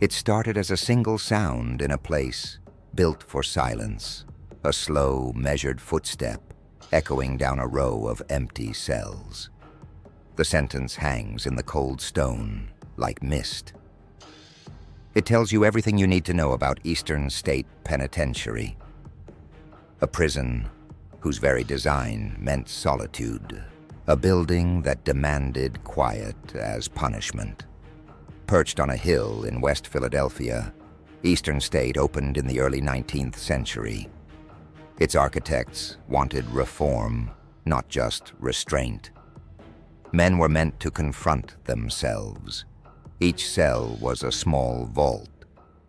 It started as a single sound in a place built for silence, a slow, measured footstep echoing down a row of empty cells. The sentence hangs in the cold stone like mist. It tells you everything you need to know about Eastern State Penitentiary, a prison whose very design meant solitude, a building that demanded quiet as punishment. Perched on a hill in West Philadelphia, Eastern State opened in the early 19th century. Its architects wanted reform, not just restraint. Men were meant to confront themselves. Each cell was a small vault,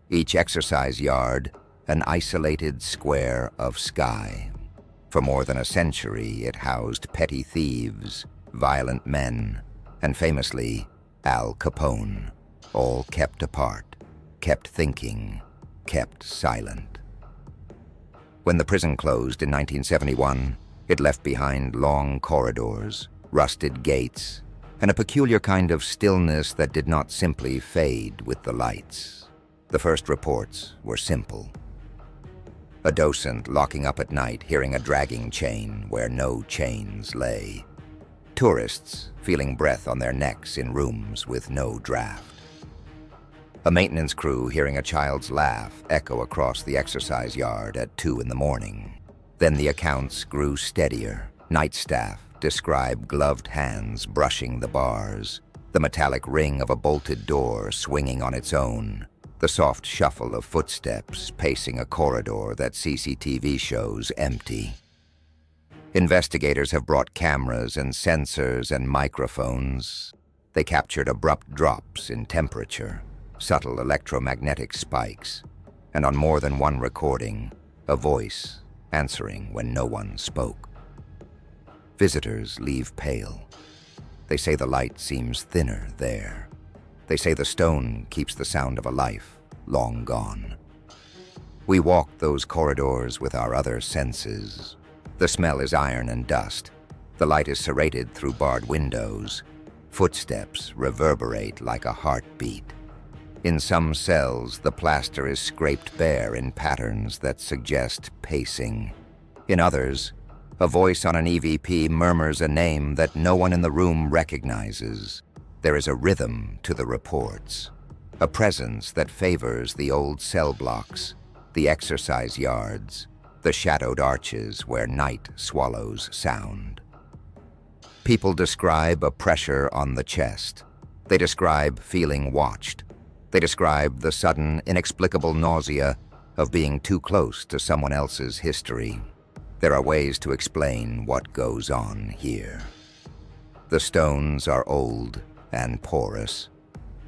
each exercise yard an isolated square of sky. For more than a century, it housed petty thieves, violent men, and famously, Al Capone, all kept apart, kept thinking, kept silent. When the prison closed in 1971, it left behind long corridors, rusted gates, and a peculiar kind of stillness that did not simply fade with the lights. The first reports were simple. A docent locking up at night, hearing a dragging chain where no chains lay. Tourists feeling breath on their necks in rooms with no draft. A maintenance crew hearing a child's laugh echo across the exercise yard at 2 a.m. Then the accounts grew steadier. Night staff describe gloved hands brushing the bars, the metallic ring of a bolted door swinging on its own, the soft shuffle of footsteps pacing a corridor that CCTV shows empty. Investigators have brought cameras and sensors and microphones. They captured abrupt drops in temperature, subtle electromagnetic spikes, and on more than one recording, a voice answering when no one spoke. Visitors leave pale. They say the light seems thinner there. They say the stone keeps the sound of a life long gone. We walk those corridors with our other senses. The smell is iron and dust. The light is serrated through barred windows. Footsteps reverberate like a heartbeat. In some cells, the plaster is scraped bare in patterns that suggest pacing. In others, a voice on an EVP murmurs a name that no one in the room recognizes. There is a rhythm to the reports, a presence that favors the old cell blocks, the exercise yards, the shadowed arches where night swallows sound. People describe a pressure on the chest. They describe feeling watched. They describe the sudden, inexplicable nausea of being too close to someone else's history. There are ways to explain what goes on here. The stones are old and porous.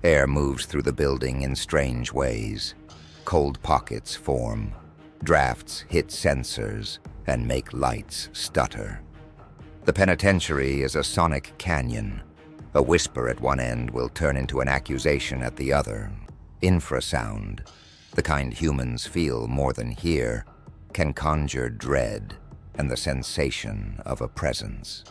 Air moves through the building in strange ways. Cold pockets form. Drafts hit sensors and make lights stutter. The penitentiary is a sonic canyon. A whisper at one end will turn into an accusation at the other. Infrasound, the kind humans feel more than hear, can conjure dread and the sensation of a presence.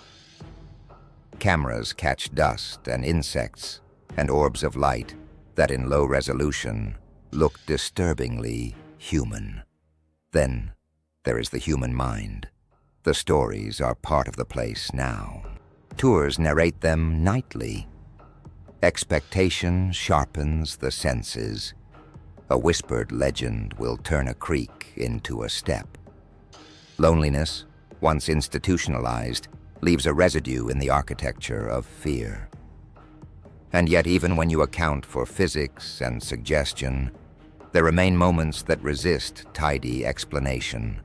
Cameras catch dust and insects and orbs of light that in low resolution look disturbingly human. Then there is the human mind. The stories are part of the place now. Tours narrate them nightly. Expectation sharpens the senses. A whispered legend will turn a creak into a step. Loneliness, once institutionalized, leaves a residue in the architecture of fear. And yet, even when you account for physics and suggestion, there remain moments that resist tidy explanation.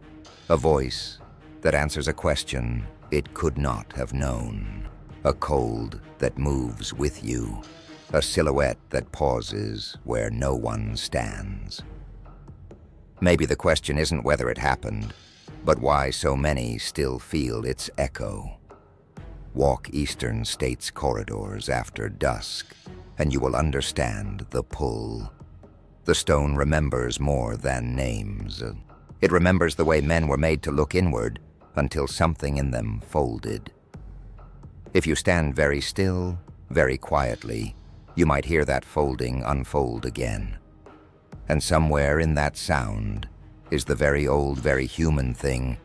A voice that answers a question it could not have known. A cold that moves with you. A silhouette that pauses where no one stands. Maybe the question isn't whether it happened, but why so many still feel its echo. Walk Eastern State's corridors after dusk, and you will understand the pull. The stone remembers more than names. It remembers the way men were made to look inward until something in them folded. If you stand very still, very quietly, you might hear that folding unfold again, And somewhere in that sound is the very old, very human thing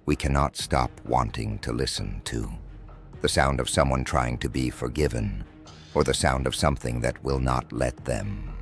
we cannot stop wanting to listen to. The sound of someone trying to be forgiven, or the sound of something that will not let them.